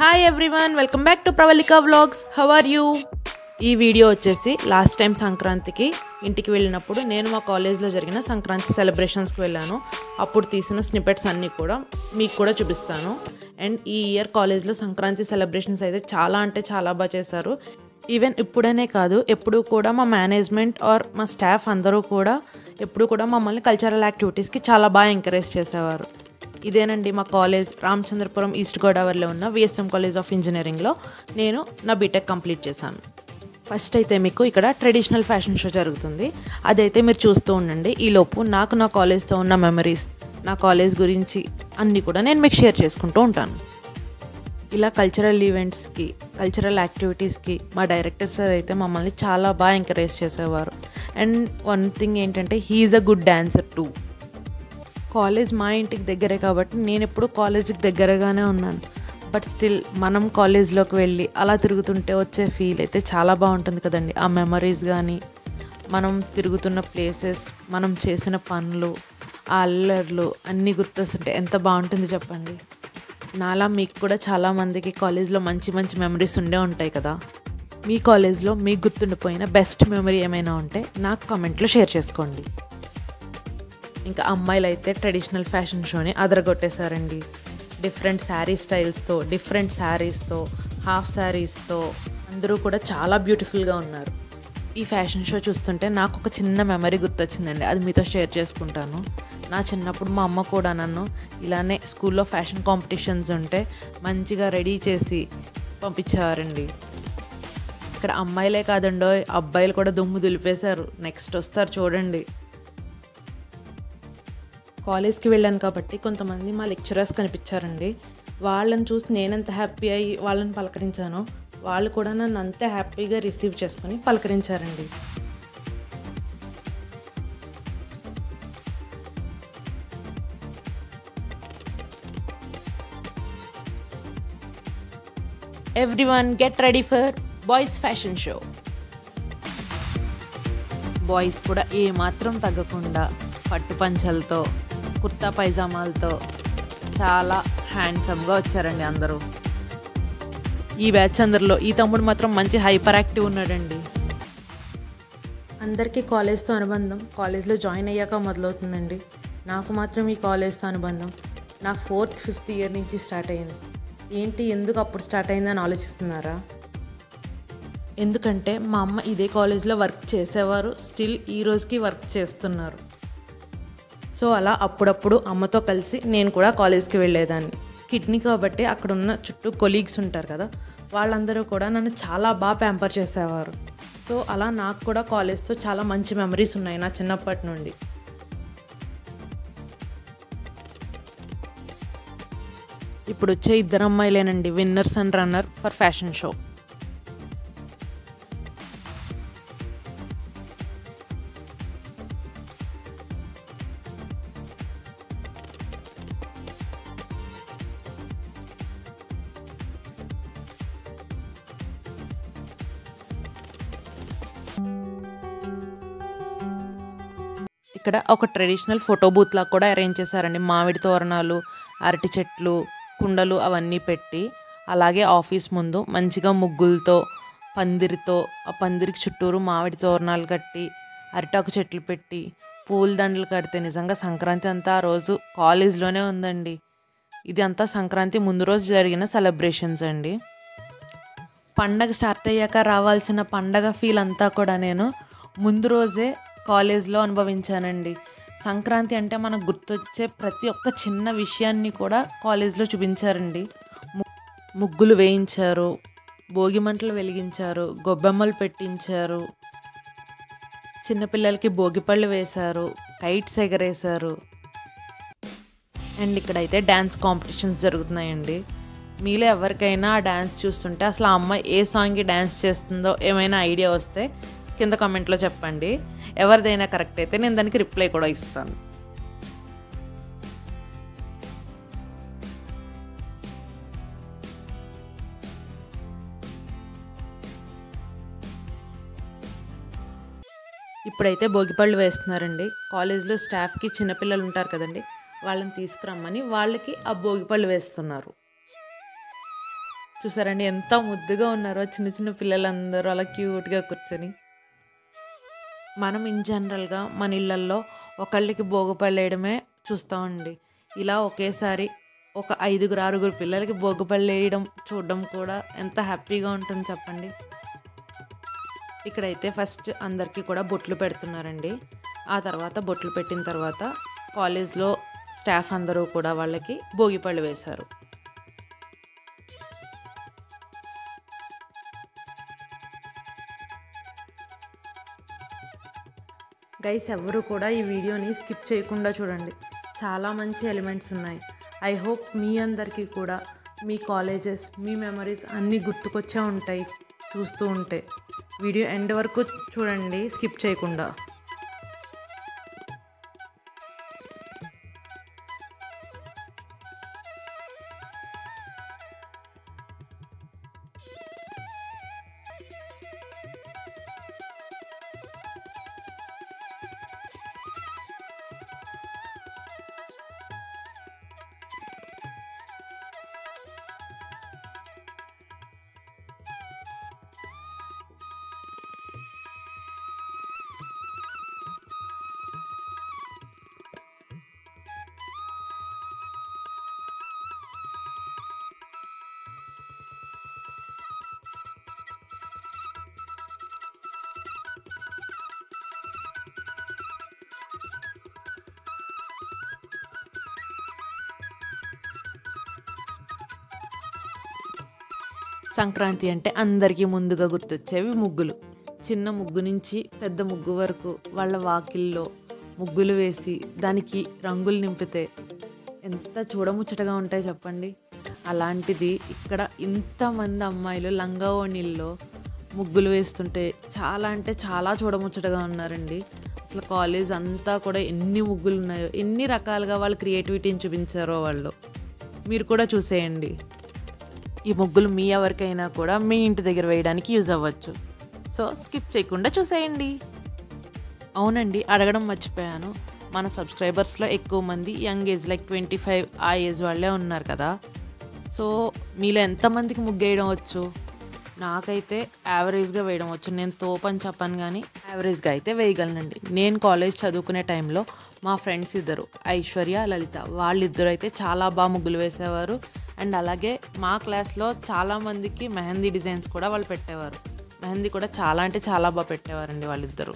Hi everyone, welcome back to Pravalika vlogs. How are you? ఈ video వచ్చేసి last time సంక్రాంతికి ఇంటికి వెళ్ళినప్పుడు నేను మా కాలేజ్లో జరిగిన సంక్రాంతి సెలబ్రేషన్స్కి వెళ్ళాను. అప్పుడు తీసిన స్నిపెట్స్ అన్నీ కూడా మీకు కూడా చూపిస్తాను. అండ్ ఈ ఇయర్ కాలేజ్లో సంక్రాంతి సెలబ్రేషన్స్ అయితే చాలా అంటే చాలా బాగా చేశారు. ఈవెన్ ఇప్పుడనే కాదు, ఎప్పుడు కూడా మా మేనేజ్మెంట్ ఆర్ మా స్టాఫ్ అందరూ కూడా ఎప్పుడు కూడా మమ్మల్ని కల్చరల్ యాక్టివిటీస్కి చాలా బాగా ఎంకరేజ్ చేసేవారు. ఇదేనండి మా కాలేజ్, రామచంద్రపురం ఈస్ట్ గోదావరిలో ఉన్న విఎస్ఎం కాలేజ్ ఆఫ్ ఇంజనీరింగ్లో నేను నా బీటెక్ కంప్లీట్ చేశాను. ఫస్ట్ అయితే మీకు ఇక్కడ ట్రెడిషనల్ ఫ్యాషన్ షో జరుగుతుంది, అదైతే మీరు చూస్తూ ఉండండి. ఈలోపు నాకు నా కాలేజ్తో ఉన్న మెమరీస్, నా కాలేజ్ గురించి అన్నీ కూడా నేను మీకు షేర్ చేసుకుంటూ ఉంటాను. ఇలా కల్చరల్ ఈవెంట్స్కి, కల్చరల్ యాక్టివిటీస్కి మా డైరెక్టర్ సార్ అయితే మమ్మల్ని చాలా బాగా ఎంకరేజ్ చేసేవారు. అండ్ వన్ థింగ్ ఏంటంటే, he is a good dancer two. College మా ఇంటికి దగ్గరే కాబట్టి నేను ఎప్పుడు కాలేజీకి దగ్గరగానే ఉన్నాను. బట్ స్టిల్ మనం కాలేజ్లోకి వెళ్ళి అలా తిరుగుతుంటే వచ్చే ఫీల్ అయితే చాలా బాగుంటుంది కదండి. ఆ మెమరీస్ కానీ, మనం తిరుగుతున్న ప్లేసెస్, మనం చేసిన పనులు, ఆ అల్లర్లు అన్నీ గుర్తొస్తుంటే ఎంత బాగుంటుంది చెప్పండి. నాలా మీకు కూడా చాలామందికి కాలేజ్లో మంచి మంచి మెమరీస్ ఉండే ఉంటాయి కదా. మీ కాలేజ్లో మీకు గుర్తుండిపోయిన బెస్ట్ మెమరీ ఏమైనా ఉంటే నాకు కామెంట్లో షేర్ చేసుకోండి. ఇంకా అమ్మాయిలు అయితే ట్రెడిషనల్ ఫ్యాషన్ షోని అదరగొట్టేశారండి. డిఫరెంట్ శారీ స్టైల్స్తో, డిఫరెంట్ శారీస్తో, హాఫ్ శారీస్తో అందరూ కూడా చాలా బ్యూటిఫుల్గా ఉన్నారు. ఈ ఫ్యాషన్ షో చూస్తుంటే నాకు ఒక చిన్న మెమరీ గుర్తొచ్చిందండి, అది మీతో షేర్ చేసుకుంటాను. నా చిన్నప్పుడు మా అమ్మ కూడా నన్ను ఇలానే స్కూల్లో ఫ్యాషన్ కాంపిటీషన్స్ ఉంటే మంచిగా రెడీ చేసి పంపించేవారండి. ఇక్కడ అమ్మాయిలే కాదండో, అబ్బాయిలు కూడా దుమ్ము దులిపేశారు. నెక్స్ట్ వస్తారు చూడండి. కాలేజ్కి వెళ్ళాను కాబట్టి కొంతమంది మా లెక్చరర్స్ కనిపించారండి. వాళ్ళని చూసి నేనెంత హ్యాపీ అయ్యి వాళ్ళని పలకరించానో, వాళ్ళు కూడా నన్ను అంతే హ్యాపీగా రిసీవ్ చేసుకొని పలకరించారండి. Everyone get ready for boys fashion show. Boys కూడా ఏమాత్రం తగ్గకుండా పట్టు పంచలతో, కుర్తా పైజామాలతో చాలా హ్యాండ్సమ్గా వచ్చారండి అందరూ. ఈ బ్యాచ్ అందరిలో ఈ తమ్ముడు మాత్రం మంచి హైపర్ యాక్టివ్ ఉన్నాడండి. అందరికీ కాలేజ్తో అనుబంధం కాలేజ్లో జాయిన్ అయ్యాక మొదలవుతుందండి. నాకు మాత్రం ఈ కాలేజ్తో అనుబంధం నా 4th, 5th ఇయర్ నుంచి స్టార్ట్ అయ్యింది. ఏంటి, ఎందుకు అప్పుడు స్టార్ట్ అయిందని ఆలోచిస్తున్నారా? ఎందుకంటే మా అమ్మ ఇదే కాలేజ్లో వర్క్ చేసేవారు, స్టిల్ ఈ రోజుకి వర్క్ చేస్తున్నారు. సో అలా అప్పుడప్పుడు అమ్మతో కలిసి నేను కూడా కాలేజ్కి వెళ్ళేదాన్ని. కిడ్నీ కాబట్టి అక్కడ ఉన్న చుట్టూ కొలీగ్స్ ఉంటారు కదా, వాళ్ళందరూ కూడా నన్ను చాలా బాగా ప్యాంపర్ చేసేవారు. సో అలా నాకు కూడా కాలేజ్తో చాలా మంచి మెమరీస్ ఉన్నాయి నా చిన్నప్పటి నుండి. ఇప్పుడు వచ్చే ఇద్దరు అమ్మాయిలేనండి winners and runner for fashion show. ఇక్కడ ఒక ట్రెడిషనల్ ఫోటో బూత్ లాగా కూడా అరేంజ్ చేశారండి. మామిడి తోరణాలు, అరటి చెట్లు, కుండలు అవన్నీ పెట్టి, అలాగే ఆఫీస్ ముందు మంచిగా ముగ్గులతో, పందిరితో, ఆ పందిరికి చుట్టూరు మామిడి తోరణాలు కట్టి, అరిటాకు చెట్లు పెట్టి, పూల దండలు కడితే నిజంగా సంక్రాంతి అంతా ఆ రోజు కాలేజ్లోనే ఉందండి. ఇది అంతా సంక్రాంతి ముందు రోజు జరిగిన సెలబ్రేషన్స్ అండి. పండగ స్టార్ట్ అయ్యాక రావాల్సిన పండగ ఫీల్ అంతా కూడా నేను ముందు రోజే కాలేజ్లో అనుభవించానండి. సంక్రాంతి అంటే మనకు గుర్తొచ్చే ప్రతి ఒక్క చిన్న విషయాన్ని కూడా కాలేజ్లో చూపించారండి. ముగ్గులు వేయించారు, భోగి మంటలు వెలిగించారు, గొబ్బెమ్మలు పెట్టించారు, చిన్నపిల్లలకి భోగిపళ్ళు వేశారు, కైట్స్ ఎగరేశారు. అండ్ ఇక్కడైతే డ్యాన్స్ కాంపిటీషన్స్ జరుగుతున్నాయండి. మీలో ఎవరికైనా ఆ డ్యాన్స్ చూస్తుంటే అసలు ఆ అమ్మాయి ఏ సాంగ్కి డ్యాన్స్ చేస్తుందో ఏమైనా ఐడియా వస్తే కింద కామెంట్లో చెప్పండి. ఎవరిదైనా కరెక్ట్ అయితే నేను దానికి రిప్లై కూడా ఇస్తాను. ఇప్పుడైతే భోగిపళ్ళు వేస్తున్నారండి. కాలేజ్లో స్టాఫ్కి చిన్నపిల్లలు ఉంటారు కదండి, వాళ్ళని తీసుకురమ్మని వాళ్ళకి ఆ భోగిపళ్ళు వేస్తున్నారు. చూసారండి ఎంత ముద్దుగా ఉన్నారో చిన్న చిన్న పిల్లలందరూ అలా క్యూట్గా కూర్చొని. మనం ఇన్ జనరల్గా మన ఇళ్ళల్లో ఒకళ్ళకి భోగిపళ్ళు వేయడమే చూస్తామండి. ఇలా ఒకేసారి ఒక 5, 6 పిల్లలకి భోగిపళ్ళు వేయడం చూడడం కూడా ఎంత హ్యాపీగా ఉంటుంది చెప్పండి. ఇక్కడైతే ఫస్ట్ అందరికీ కూడా బొట్లు పెడుతున్నారండి. ఆ తర్వాత బొట్లు పెట్టిన తర్వాత కాలేజ్లో స్టాఫ్ అందరూ కూడా వాళ్ళకి భోగిపళ్ళు వేశారు. గైస్ ఎవరు కూడా ఈ వీడియోని స్కిప్ చేయకుండా చూడండి. చాలా మంచి ఎలిమెంట్స్ ఉన్నాయి. ఐ హోప్ మీ అందరికీ కూడా మీ కాలేజెస్, మీ మెమరీస్ అన్నీ గుర్తుకొచ్చే ఉంటాయి చూస్తూ ఉంటే. వీడియో ఎండ్ వరకు చూడండి స్కిప్ చేయకుండా. సంక్రాంతి అంటే అందరికీ ముందుగా గుర్తొచ్చేవి ముగ్గులు. చిన్న ముగ్గు నుంచి పెద్ద ముగ్గు వరకు వాళ్ళ వాకిల్లో ముగ్గులు వేసి దానికి రంగులు నింపితే ఎంత చూడముచ్చటగా ఉంటాయి చెప్పండి. అలాంటిది ఇక్కడ ఇంతమంది అమ్మాయిలు లంగా ఓణీల్లో ముగ్గులు వేస్తుంటే చాలా అంటే చాలా చూడముచ్చటగా ఉన్నారండి. అసలు కాలేజ్ అంతా కూడా ఎన్ని ముగ్గులు ఉన్నాయో, ఎన్ని రకాలుగా వాళ్ళ క్రియేటివిటీని చూపించారో వాళ్ళు. మీరు కూడా చూసేయండి. ఈ ముగ్గులు మీ ఎవరికైనా కూడా మీ ఇంటి దగ్గర వేయడానికి యూజ్ అవ్వచ్చు. సో స్కిప్ చేయకుండా చూసేయండి. అవునండి, అడగడం మర్చిపోయాను. మన సబ్స్క్రైబర్స్లో ఎక్కువ మంది యంగ్ ఏజ్ లైక్ 25 ఆ ఏజ్ వాళ్ళే ఉన్నారు కదా. సో మీలో ఎంతమందికి ముగ్గు వేయడం వచ్చు? నాకైతే యావరేజ్గా వేయడం వచ్చు. నేను తోపని చెప్పను కానీ యావరేజ్గా అయితే వేయగలనండి. నేను కాలేజ్ చదువుకునే టైంలో మా ఫ్రెండ్స్ ఇద్దరు, ఐశ్వర్య, లలిత, వాళ్ళిద్దరు అయితే చాలా బాగా ముగ్గులు వేసేవారు. అండ్ అలాగే మా క్లాస్లో చాలామందికి మెహందీ డిజైన్స్ కూడా వాళ్ళు పెట్టేవారు. మెహందీ కూడా చాలా అంటే చాలా బాగా పెట్టేవారండి వాళ్ళిద్దరు.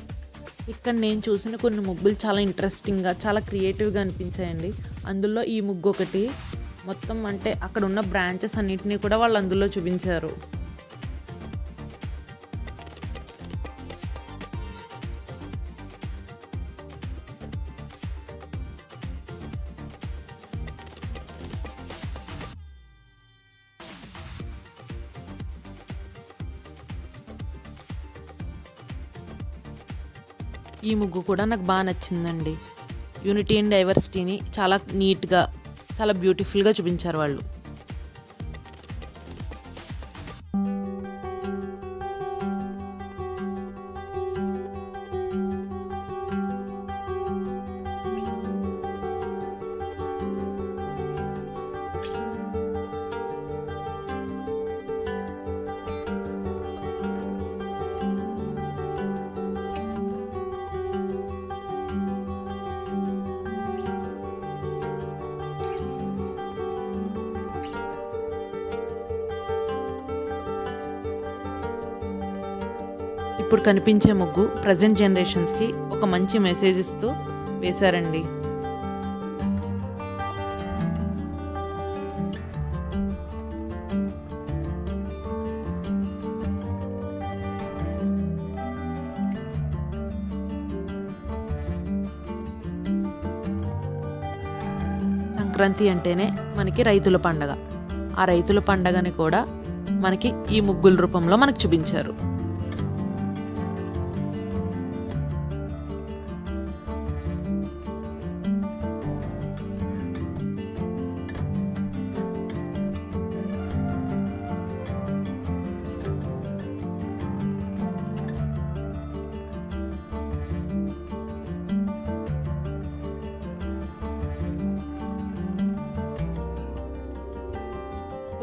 ఇక్కడ నేను చూసిన కొన్ని ముగ్గులు చాలా ఇంట్రెస్టింగ్గా, చాలా క్రియేటివ్గా అనిపించాయండి. అందులో ఈ ముగ్గు ఒకటి. మొత్తం అంటే అక్కడ ఉన్న బ్రాంచెస్ అన్నింటినీ కూడా వాళ్ళు అందులో చూపించారు. ఈ ముగ్గు కూడా నాకు బాగా నచ్చిందండి. యూనిటీ అండ్ డైవర్సిటీని చాలా నీట్గా, చాలా బ్యూటిఫుల్గా చూపించారు వాళ్ళు. ఇప్పుడు కనిపించే ముగ్గు ప్రజెంట్ జనరేషన్స్కి ఒక మంచి మెసేజ్ ఇస్తూ వేశారండి. సంక్రాంతి అంటేనే మనకి రైతుల పండగ. ఆ రైతుల పండగని కూడా మనకి ఈ ముగ్గుల రూపంలో మనకు చూపించారు.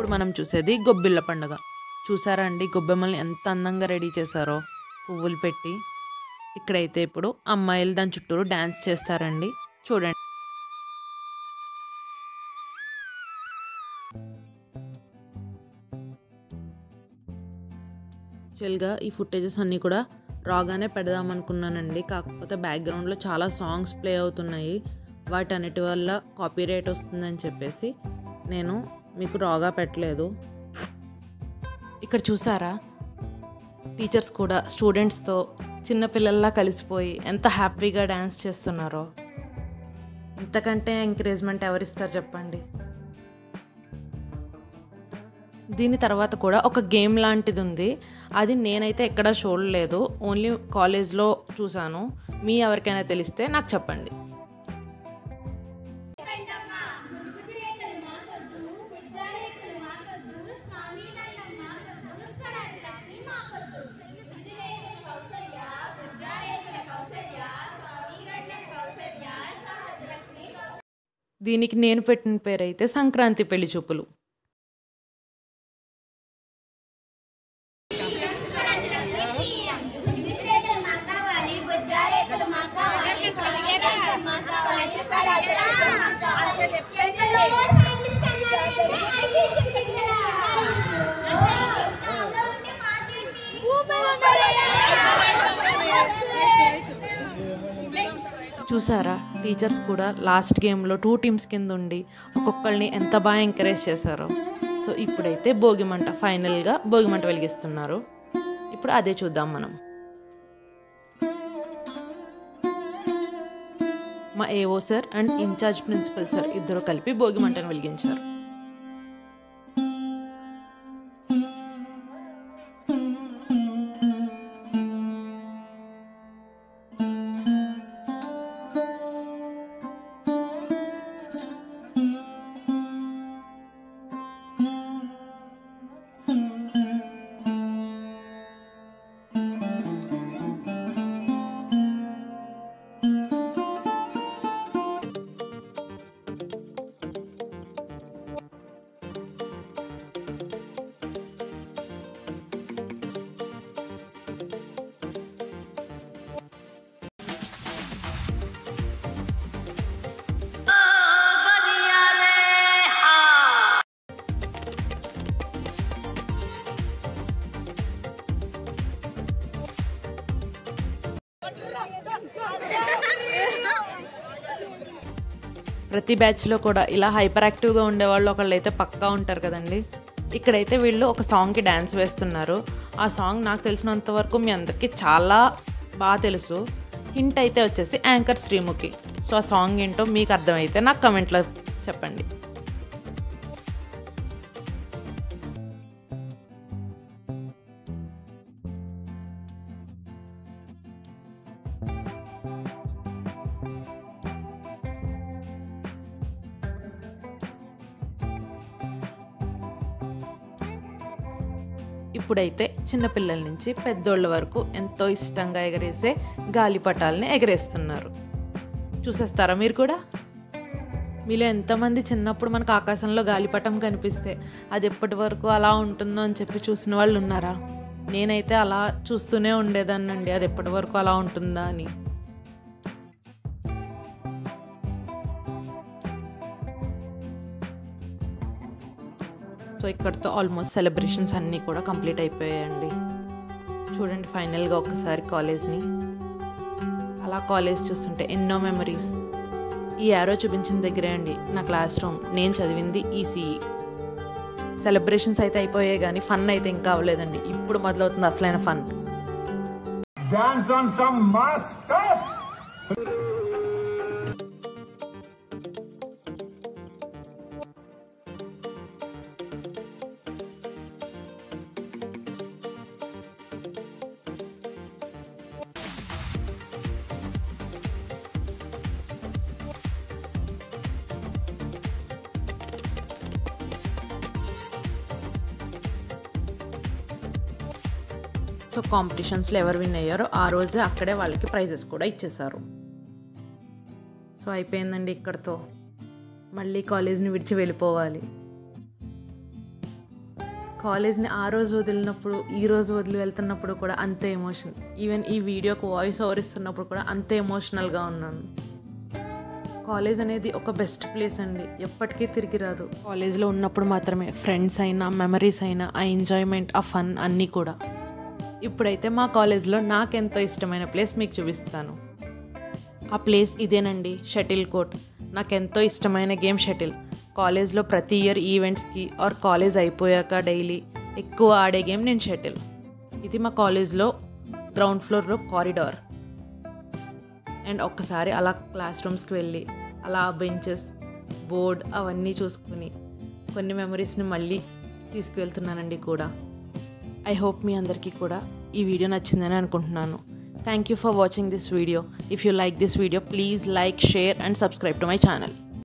ఇప్పుడు మనం చూసేది గొబ్బిళ్ళ పండుగ. చూసారా అండి గొబ్బెమ్మల్ని ఎంత అందంగా రెడీ చేశారో పువ్వులు పెట్టి. ఇక్కడైతే ఇప్పుడు అమ్మాయిలు దాని చుట్టూరు డ్యాన్స్ చేస్తారండి. చూడండి. యాక్చువల్గా ఈ ఫుటేజెస్ అన్నీ కూడా రాగానే పెడదాం అనుకున్నానండి. కాకపోతే బ్యాక్గ్రౌండ్లో చాలా సాంగ్స్ ప్లే అవుతున్నాయి. వాటన్నిటి వల్ల కాపీరైట్ వస్తుందని చెప్పేసి నేను మీకు రాగా పెట్టలేదు. ఇక్కడ చూసారా టీచర్స్ కూడా స్టూడెంట్స్తో చిన్నపిల్లల్లా కలిసిపోయి ఎంత హ్యాపీగా డ్యాన్స్ చేస్తున్నారో. ఇంతకంటే ఎంకరేజ్మెంట్ ఎవరిస్తారు చెప్పండి. దీని తర్వాత కూడా ఒక గేమ్ లాంటిది ఉంది. అది నేనైతే ఎక్కడా చూడలేదు, ఓన్లీ కాలేజ్లో చూసాను. మీ ఎవరికైనా తెలిస్తే నాకు చెప్పండి. దీనికి నేను పెట్టిన పేరైతే సంక్రాంతి పెళ్లి చూపులు. చూసారా టీచర్స్ కూడా లాస్ట్ గేమ్లో 2 టీమ్స్ కింద ఉండి ఒక్కొక్కరిని ఎంత బాగా ఎంకరేజ్ చేశారో. సో ఇప్పుడైతే భోగిమంట, ఫైనల్గా భోగిమంట వెలిగిస్తున్నారు. ఇప్పుడు అదే చూద్దాం మనం. మా AO sir and incharge principal sir ఇద్దరు కలిపి భోగిమంటను వెలిగించారు. ప్రతి బ్యాచ్లో కూడా ఇలా హైపర్ యాక్టివ్గా ఉండేవాళ్ళు ఒకళ్ళు అయితే పక్కా ఉంటారు కదండి. ఇక్కడైతే వీళ్ళు ఒక సాంగ్కి డ్యాన్స్ వేస్తున్నారు. ఆ సాంగ్ నాకు తెలిసినంత వరకు మీ అందరికీ చాలా బాగా తెలుసు. హింట్ అయితే వచ్చేసి యాంకర్ శ్రీముఖి. సో ఆ సాంగ్ ఏంటో మీకు అర్థమైతే నాకు కమెంట్లో చెప్పండి. ఇప్పుడైతే చిన్నపిల్లల నుంచి పెద్దోళ్ళ వరకు ఎంతో ఇష్టంగా ఎగరేసే గాలిపటాలని ఎగరేస్తున్నారు. చూసేస్తారా మీరు కూడా? మీలో ఎంతమంది చిన్నప్పుడు మనకు ఆకాశంలో గాలిపటం కనిపిస్తే అది ఎప్పటి వరకు అలా ఉంటుందో అని చెప్పి చూసిన వాళ్ళు ఉన్నారా? నేనైతే అలా చూస్తూనే ఉండేదాన్నండి, అది ఎప్పటి వరకు అలా ఉంటుందా అని. సో ఇక్కడితో ఆల్మోస్ట్ సెలబ్రేషన్స్ అన్నీ కూడా కంప్లీట్ అయిపోయాయండి. చూడండి ఫైనల్గా ఒకసారి కాలేజ్ని. అలా కాలేజ్ చూస్తుంటే ఎన్నో మెమరీస్. ఈ యారో చూపించిన దగ్గరే అండి నా క్లాస్ రూమ్, నేను చదివింది ఈసీఈ. సెలబ్రేషన్స్ అయితే అయిపోయాయి కానీ ఫన్ అయితే ఇంకా అవ్వలేదండి. ఇప్పుడు మొదలవుతుంది అసలైన ఫన్. సో కాంపిటీషన్స్లో ఎవరు విన్ అయ్యారో ఆ రోజే అక్కడే వాళ్ళకి ప్రైజెస్ కూడా ఇచ్చేశారు. సో అయిపోయిందండి ఇక్కడితో. మళ్ళీ కాలేజ్ని విడిచి వెళ్ళిపోవాలి. కాలేజ్ని ఆ రోజు వదిలినప్పుడు ఈ రోజు వదిలి వెళ్తున్నప్పుడు కూడా అంతే ఎమోషన్. ఈవెన్ ఈ వీడియోకి వాయిస్ ఓవర్ ఇస్తున్నప్పుడు కూడా అంతే ఎమోషనల్గా ఉన్నాను. కాలేజ్ అనేది ఒక బెస్ట్ ప్లేస్ అండి, ఎప్పటికీ తిరిగి రాదు. కాలేజ్లో ఉన్నప్పుడు మాత్రమే ఫ్రెండ్స్ అయినా మెమరీస్ అయినా ఆ ఎంజాయ్మెంట్ ఆ ఫన్ అన్నీ కూడా. ఇప్పుడైతే మా కాలేజ్లో నాకెంతో ఇష్టమైన ప్లేస్ మీకు చూపిస్తాను. ఆ ప్లేస్ ఇదేనండి, షటిల్ కోర్ట్. నాకెంతో ఇష్టమైన గేమ్ షటిల్. కాలేజ్లో ప్రతి ఇయర్ ఈవెంట్స్కి ఆర్ కాలేజ్ అయిపోయాక డైలీ ఎక్కువ ఆడే గేమ్ నేను షటిల్. ఇది మా కాలేజ్లో గ్రౌండ్ ఫ్లోర్లో కారిడార్. అండ్ ఒక్కసారి అలా క్లాస్ రూమ్స్కి వెళ్ళి అలా బెంచెస్ బోర్డ్ అవన్నీ చూసుకుని కొన్ని మెమరీస్ని మళ్ళీ తీసుకువెళ్తున్నానండి కూడా. ఐ హోప్ మీ అందరికీ కూడా ఈ వీడియో నచ్చిందని అనుకుంటున్నాను. Thank you for watching this video. If you like this video, please like, share and subscribe to my channel.